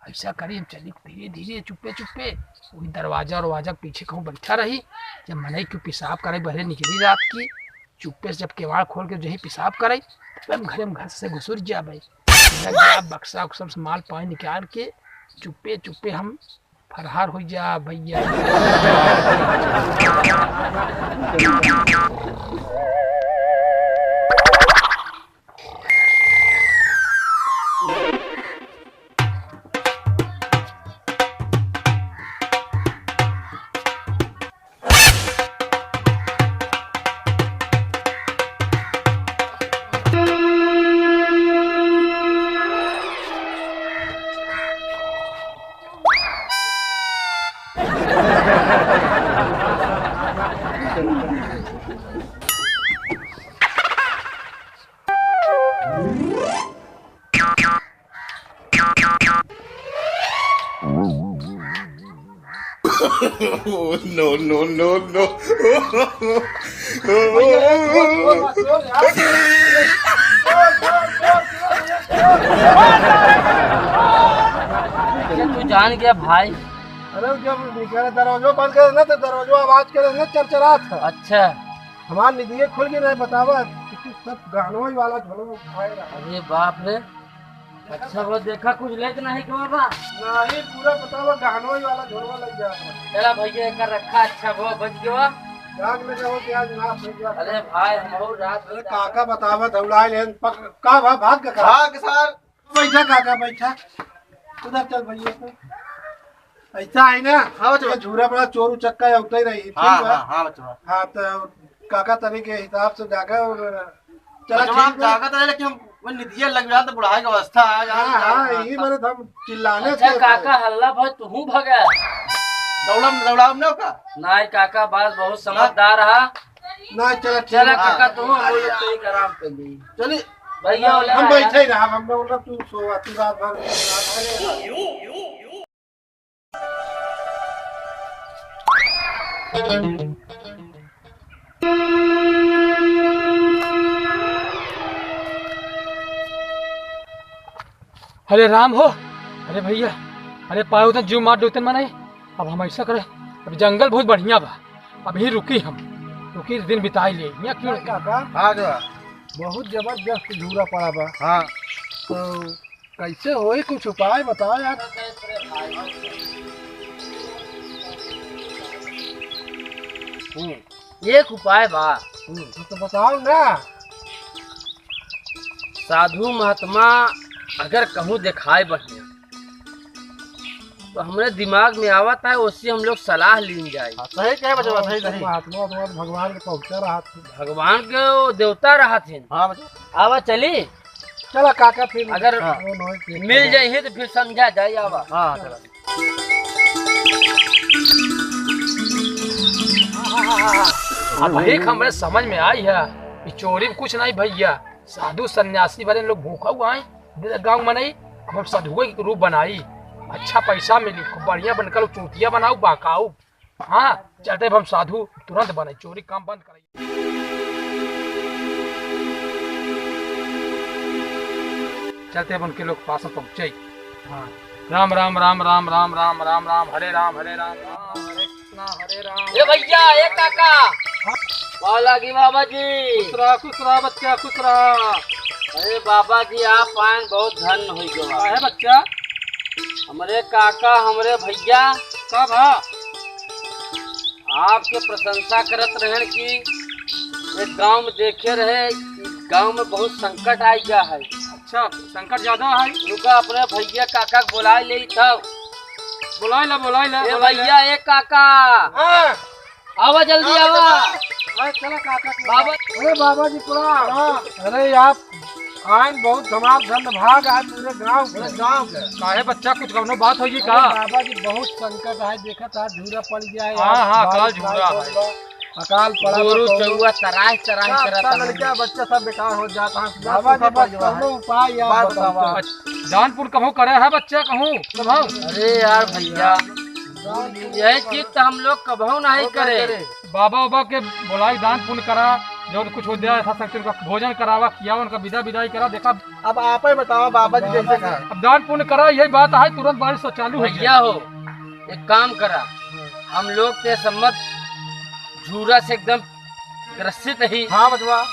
ऐसा करी हम चली धीरे धीरे चुप्पे चुप्पे वही दरवाजा और पीछे कहूँ बैठा रही। जब मनई क्यों पेशाब करे बहरे निकली रात की, चुप्पे से जब केवाड़ खोल के जो ही पेशाब करे तब घर से घुसुर जा भाई बक्सा उक्सा से माल पानी निकाल के चुप्पे चुप्पे हम फरहार हो जा भैया। Oh, no, no, no, no. तू जान गया भाई। अरे जब निकले दरवाजा बंद करे ना तो दरवाजा आवाज करे ना चरचरा था। अच्छा हमार निधिये खुल के नहीं बतावा सब गानों वाला झोलो खाए रहा। अरे बाप रे। अच्छा वो देखा कुछ लेट नहीं के बाबा नहीं पूरा बतावा गानों वाला झोलवा लग जा। चला भैया कर रखा। अच्छा वो बच गया जाग में जाओ क्या जनाब हो गया। अरे भाई हम बहुत रात अरे काका बतावा दौड़ाए लेन का भाग का हाँ सर बैठा काका बैठा उधर चल भैया तो ऐसा है ना। हाँ बच्चा झूरा बड़ा चोर उचक्का है उठते रही। हाँ हाँ हाँ बच्चा हाँ तो काका तरी के हिसाब से जाकर और चला ठीक जागा तो लेकिन वो निधिया लग रहा तो बुढ़ाई का अवस्था है। हाँ हाँ यही मैंने हम चिल्लाने अच्छा काका हल्ला भाई तू भगा दौड़ाम ना का नहीं काका बात बहुत समझदार रहा। ना चला चला काका तू हम लोग तो एक आराम कर ली। चलिए भैया हम बैठे ही रहा हम लोग तू सोवा तू रात भर। अरे राम हो, अरे भैया, अरे पाए उधर जीव मार दोतन मनाई। अब हम ऐसा करे, अब जंगल बहुत बढ़िया बा, अभी रुकी दिन बिताई ले। यहाँ क्यों काका हाँ जो बहुत जबरदस्त झूरा पड़ा बा। हाँ तो कैसे होए कुछ उपाय बताओ यार। एक उपाय बा तो बताओ ना। साधु महात्मा अगर कहूँ दिखाए बढ़िया तो हमारे दिमाग में आवता है उससे हम लोग सलाह लीन जाए। सही क्या बच्चा सही सही महात्मा तो भगवान के पहुँचा रहा था। भगवान के वो देवता रहा थे। हाँ बच्चा आवा चली चला काका फिर अगर मिल जाए तो फिर समझा जाए। आवा हाँ चला अब एक हमारे समझ में आई है कि चोरी में कुछ नहीं भैया। साधु सन्यासी वाले लोग भूखा हुआ है गाँव में नहीं। अब हम साधुओं के रूप बनाई, अच्छा पैसा मिली, खूब बढ़िया बनकर चूतिया बनाऊ बाकाऊ। हाँ चलते हम साधु तुरंत बने, चोरी काम बंद कराइए। चलते हम उनके लोग पास में पहुँचे। हाँ राम राम राम राम राम राम राम राम हरे राम हरे राम राम हरे कृष्णा हरे राम। ये भैया ये काका लगी बाबा जी। खुश रहा बच्चा खुश रहा। अरे बाबा जी आप पान बहुत धन हो गया है बच्चा। हमारे काका हमारे भैया कब है आपके प्रशंसा करत रहे कि एक गांव में देखे रहे गांव में बहुत संकट आ गया है। अच्छा संकट ज्यादा है। रुका अपने भैया काका को बुला ले तब बुलाई ला ए भैया एक काका आवा जल्दी आवा। चला काका बाबा अरे बाबा जी प्रणाम। अरे आप आयन बहुत धमाधम भाग आज पूरे गांव के। काहे बच्चा कुछ कौनो बात होगी का? बाबा जी बहुत संकट है देखा था झूरा पड़ गया है। हाँ काल झूरा है, अकाल पड़ा गोरू चौवा तराह करता लड़का बच्चा सब बेकार हो जाता है। बाबा जी बस कौनो उपाय यार बताओ। दान पुण्य कहूँ करे है बच्चा कहूँ कभू। अरे यार भैया यही चीज तो हम लोग कभू नहीं करे। बाबा बाबा के बोलाई दान पुण्य करा, जो कुछ हो दिया यथाशक्ति उनका भोजन करावा, किया उनका विदाई करा। देखा अब आप ही बताओ बाबा जी कैसे कहा। अब दान पुण्य करा, यही बात है, तुरंत बारिश तो चालू हो भैया हो एक काम करा, हम लोग ते सम्मत झूरा से एकदम ग्रसित ही, हाँ बचवा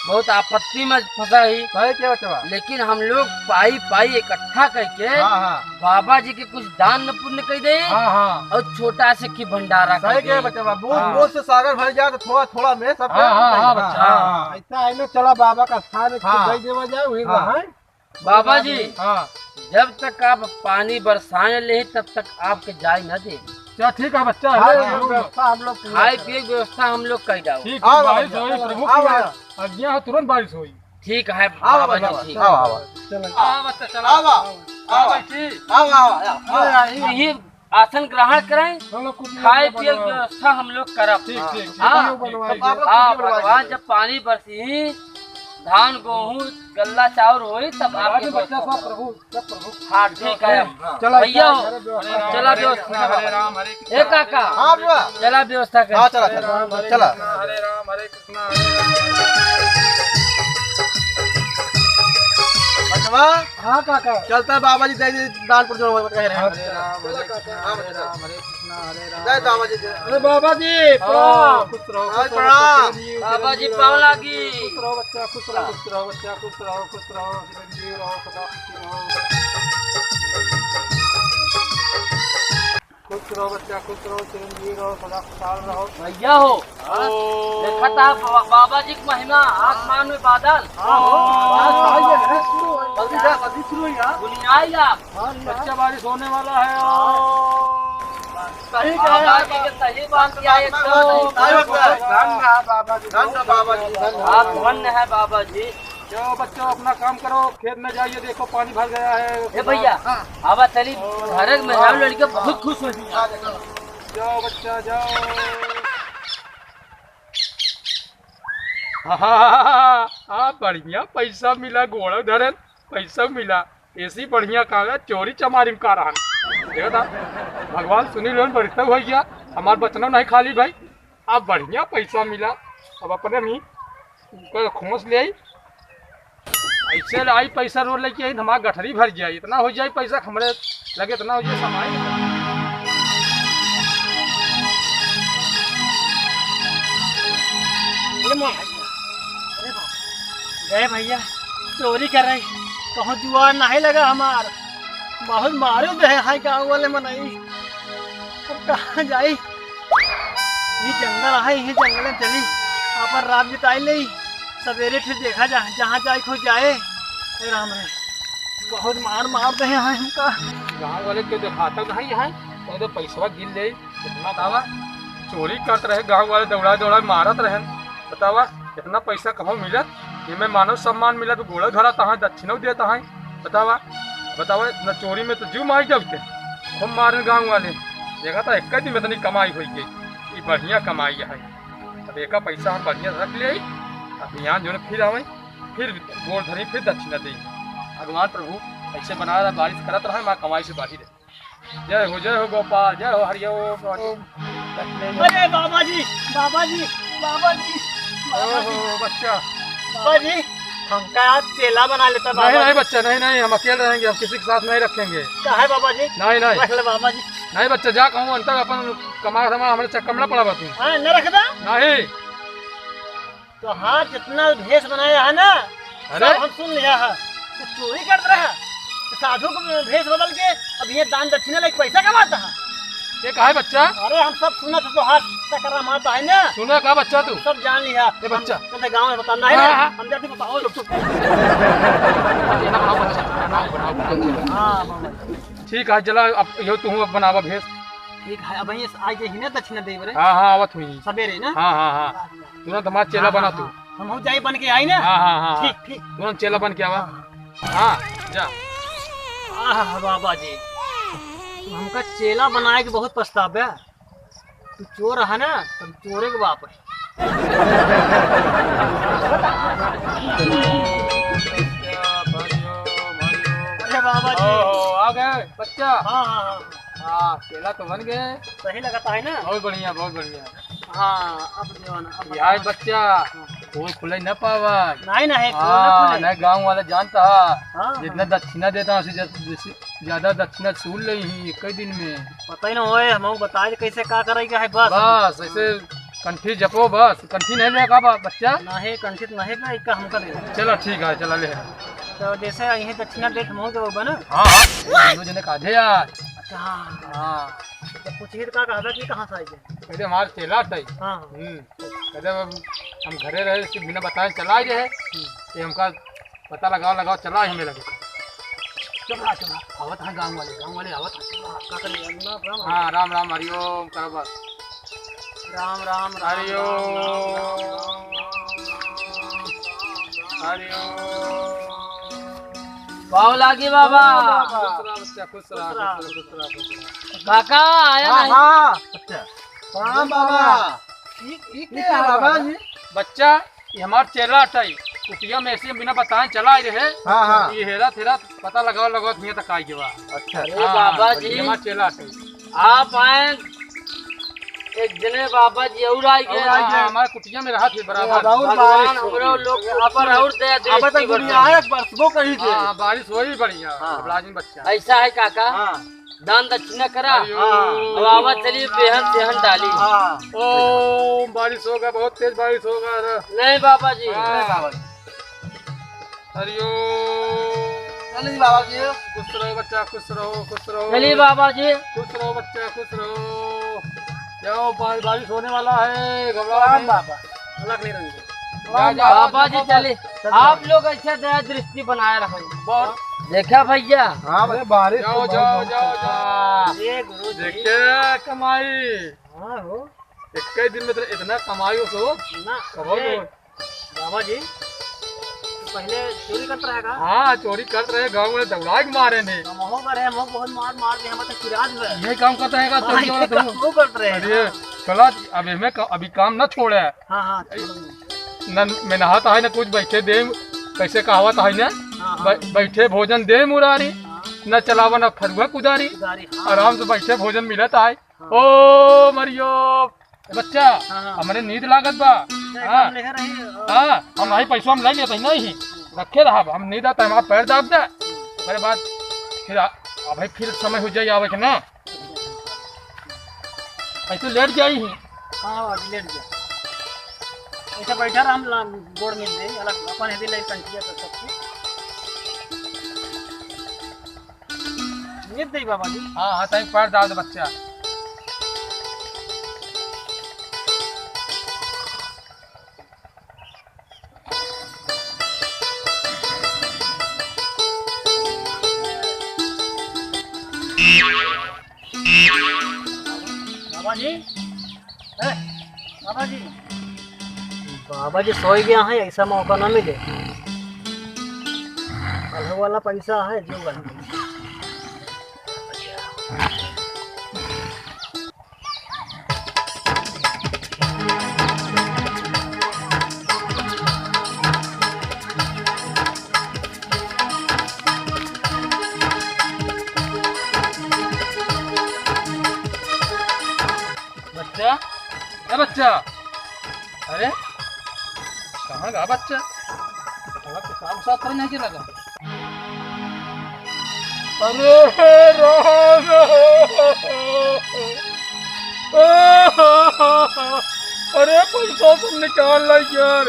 बहुत आपत्ति में फंसा ही, कहे क्या बचवा। लेकिन हम लोग पाई इकट्ठा करके हाँ हाँ बाबा जी के कुछ दान पुण्य कर दे हाँ हाँ और छोटा से की भंडारा कहे कर क्या दे। बचवा। बूझ हाँ। बूझ से सागर भर जाए तो थोड़ा थोड़ा में सब हाँ, हाँ, हाँ, बच्चा, हाँ। ऐसा है ना, चला बाबा का स्थान हाँ। देवा जाए वही हाँ। रहा। बाबा जी हाँ जब तक आप पानी बरसाने ले तब तक आपके जाय न दे, क्या ठीक है बच्चा, हाँ, है हाँ, व्यवस्था हम लोग पूरा खाए करें। पिए की व्यवस्था हम लोग कर जाओ। ठीक आओ है, बाबा बारिश जी, होई, प्रभु आओ की बाबा। आज्ञा है, तुरंत बारिश हुई। ठीक है आओ बाबा बचवा, जी ठीक। आओ आओ चलो हाँ बच्चा चला आओ आओ आओ आओ। यही आसन ग्रहण कराएं, हम लोग कुछ खाए पिए की व्यवस्था हम लोग करब। ठीक ठीक ठीक, हाँ। हम लोग बनवाएंगे। तो आप लोग हाँ कुछ बनवाइए। भगवान जब पानी बरसी धान गेहूँ गल्ला चावल होई तब बाबा आपके जी, बच्चा व्यवस्था सब प्रभु सब प्रभु। करो। हाँ ठीक है चला भैया हो, हरे व्यवस्था। चला व्यवस्था हरे राम हरे कृष्ण ए काका हाँ बचवा। चला व्यवस्था कर। हाँ चला चला चला। हरे राम हरे कृष्ण हरे राम। बचवा हाँ काका, चलता है बाबा जी दान पर जो कह रहे हैं। हरे राम हरे कृष्ण हरे राम हरे कृष्ण हरे राम। जय बाबा जी जय। अरे बाबा जी प्रणाम। खुश रहो, हाँ, खुश रहो, प्रणाम। चिरंजीव, बाबा जी चिरंजीव पाँव रहो। लागी। खुश रहो बच्चा, खुश रहो, खुश रहो बच्चा, खुश रहो, खुश रहो, चिरंजीव रहो, सदा सुखी रहो। खुश रहो बच्चा, खुश रहो, चिरंजीव रहो, सदा खुशहाल रहो। भैया हो देखा था बाबा जी की महिमा, आसमान में बादल जल्दी जा जल्दी शुरू हुई हाँ। बुनियाई आप बच्चा बारिश होने वाला है। सही बाबा जी के सही बात किया एकदम। बाबा जी बाबा जी आप धन्य है बाबा जी। जाओ बच्चों अपना काम करो, खेत में जाइए, देखो पानी भर गया है। ए भैया आवा चली घर में है लड़के बहुत खुश हो जाओ बच्चा जाओ। हाँ बढ़िया पैसा मिला, घोड़ा धरन पैसा मिला, ऐसी बढ़िया कागज चोरी चमारी में कारहान देखा था। भगवान सुनी लोन बरसता हो गया, हमार बचना नहीं खाली भाई। अब बढ़िया पैसा मिला, अब अपने नहीं खोस ले आई, ऐसे आई पैसा रोड लेके आई, हमारा गठरी भर जाए, इतना हो जाए पैसा हमारे लगे, इतना हो जाए समाई। गए भैया चोरी कर रही, कहूँ जुआर नहीं लगा हमार, बहुत मारो दे है गाँव वाले मनाई। अब कहाँ जाई, ये जंगल है, ये जंगल में चली अपन रात बिताई ले, सवेरे फिर देखा जा जहाँ जाए खुद जाए। हे राम रे बहुत मार दे हैं हमका। गाँव वाले के दिखाता नहीं है, तो पैसा गिन ले, कितना बतावा चोरी करते रहे, गाँव वाले दौड़ा दौड़ा मारत रहे, बतावा कितना पैसा कहाँ मिलत, इनमें मानव सम्मान मिला तो घोड़ा घड़ा तहाँ दक्षिणों देता है, बतावा बतावा न चोरी में तो जीव मार जाते खूब मारे गाँव वाले। देखा था एक दिन में इतनी कमाई हुई गई, ये बढ़िया कमाई है। अब एक पैसा हम बढ़िया रख ले, अब यहाँ जो फिर आवे, फिर गोड़ धरी, फिर दक्षिणा दे। भगवान प्रभु ऐसे बना रहा, बारिश करत रहे, माँ कमाई से बाहर रहे। जय हो गोपाल, जय हो हरिओम। अरे बाबा जी बाबा जी बाबा जी बच्चा बाबा जी हमका आज चेला बना लेता नहीं बाबा नहीं जी। बच्चा, नहीं नहीं, हम अकेले रहेंगे, हम किसी के साथ नहीं रखेंगे। का है बाबा जी, नहीं नहीं रख ले बाबा जी। नहीं बच्चा, जा कहूँ अंतर अपन कमा धमा हमारे चक्कर में पड़ा तू। हाँ न रखदा नहीं तो हाँ जितना भेष बनाया है ना अरे सब हम सुन लिया है, तो चोरी करता रहा, तो साधु को भेष बदल के अब ये दान दक्षिणा लेके पैसा कमाता है। ये कहा है बच्चा, अरे हम सब सुना तो हाथ टकरा मारता है ना, सुना कहा बच्चा तू। सब जान लिया। ये बच्चा। हम गाँव में बताना है ना, हाँ, हाँ। हम जाते बताओ। ये ना बनाओ बच्चा, बनाओ। हाँ बाबा जी। ठीक है चला, अब यो तू अब बनावा भेस। ठीक है अब आज ही ना दक्षिणा दे बरे हाँ हाँ आवत हुई। सवेरे ना। हाँ हाँ हाँ तुरंत हमारा चेला बना तू। हम जाई बन के आई ना। हाँ हाँ हाँ ठीक ठीक। तुरंत चेला बन के आवा। हाँ जा। आह बाबा जी हमका चेला बनाए के बहुत पछताव है। तू चोर है ना, तब चोरे के बाप है। अरे बाबा जी आ गए बच्चा। हाँ हाँ हाँ हाँ केला तो बन गए, सही लगता है ना। बहुत बढ़िया बहुत बढ़िया। हाँ अब देवाना अब यार बच्चा कोई खुले न पावा। नहीं नहीं हाँ खोलना नहीं गाँव वाले जानता है हाँ जितना दक्षिणा देता हूँ उससे ज्यादा दक्षिणा सूल रही ही एक ही दिन में। पता ही ना होए हम बताए कैसे का करेगा है बस बस ऐसे कंठी जपो बस कंठी नहीं लेगा बच्चा। नहीं कंठित नहीं का इसका हमका दे चलो ठीक है चला ले। तो जैसे यही दक्षिणा देख हम के बना हाँ हाँ दोनों जने काधे यार। अच्छा हाँ हाँ तो पूछिए का कहता कि कहाँ से आई है कहते हमारे चेला था हाँ कहते हम घरे रहे सिर्फ बिना बताए चला गए कि हमका पता लगाओ चला हमें लगे। चला चला आवत है गाँव वाले आवत है। का करिए अल्लाह राम हाँ राम राम हरिओम करो बस। राम राम हरिओम हरिओम। पाव लागी बाबा। बच्चा खुश रहा खुश रहा। काका आया नहीं। हाँ अच्छा हाँ बाबा ये क्या है बाबा जी? बच्चा ये हमार चेला हटाई कुटिया में ऐसे बिना बताए चला ही रहे। हाँ हाँ ये हेरा तेरा पता लगाओ नहीं तक आई के बाद। अच्छा अरे बाबा जी हमार चेला हटाई। आप आए एक जने बाबा जी और आई गए। हमारे कुटिया में रहा थे बराबर। भगवान हमरो लोग पर और दया अब तक दृष्टि दुनिया बरसाए। है एक बार सुबह कही थी। हाँ बारिश हो ही बढ़िया हाँ। लाजिम बच्चा। ऐसा है काका हाँ दान दक्षिणा करा हरिओम। अब आवाज चली बेहन सेहन डाली। हाँ ओ बारिश होगा बहुत तेज बारिश होगा। नहीं बाबा जी हाँ। बाबा जी हरिओम। चलिए बाबा जी खुश रहो बच्चा खुश रहो खुश रहो। चलिए बाबा जी खुश रहो बच्चा खुश रहो। जाओ बारिश होने वाला है घबराओ राम नहीं। बाबा अलग नहीं रहेंगे जा, जा, बाबा जी चले आप लोग ऐसा दया दृष्टि बनाए रखें। बहुत देखा भैया हाँ भाई बारिश जाओ जाओ जाओ जाओ। ये गुरु जी देखिए कमाई हाँ हो एक ही दिन में तो इतना कमाई हो तो ना कहो ये तो। बाबा जी तो पहले चोरी करता रहेगा हाँ चोरी कर रहे गाँव में दौड़ा के मारे ने। हम हो करे हम बहुत मार मार के हम तो किराज में यही काम करता है चोरी वाला तो। वो करते रहे अरे चला अभी मैं अभी काम न छोड़े हाँ हाँ न मैं नहाता है न कुछ बैठे दे कैसे कहावत है न हाँ बैठे भोजन दे मुरारी न चलावा न फरुआ कुदारी गाड़ी हाँ आराम से बैठे भोजन मिलत है। ओ मरियो बच्चा हाँ। हमारे नींद लागत बा। हाँ लेकर रही हाँ हम नहीं पैसा हम ले लेते नहीं रखे रहा हम नींद आता है हमारा पैर दाब दे उसके बाद फिर भाई फिर समय हो जाए आवे के ना ऐसे लेट जाई ही। हाँ लेट गया ऐसा बैठा रहा हम गोड़ मिल गई अलग अपन हेदी नहीं कंटिया कर सकते नींद दे बाबा जी हाँ हाँ तभी पैर दाब दे बच्चा। बाबा जी बाबा जी बाबा जी सोई गया है ऐसा मौका ना मिले अलग वाला पैसा है जो वाला बच्चा ए बच्चा अरे कहाँ गा बच्चा थोड़ा पेशाब साफ करने के लगा। अरे राम अरे पैसा सब निकाल ला यार।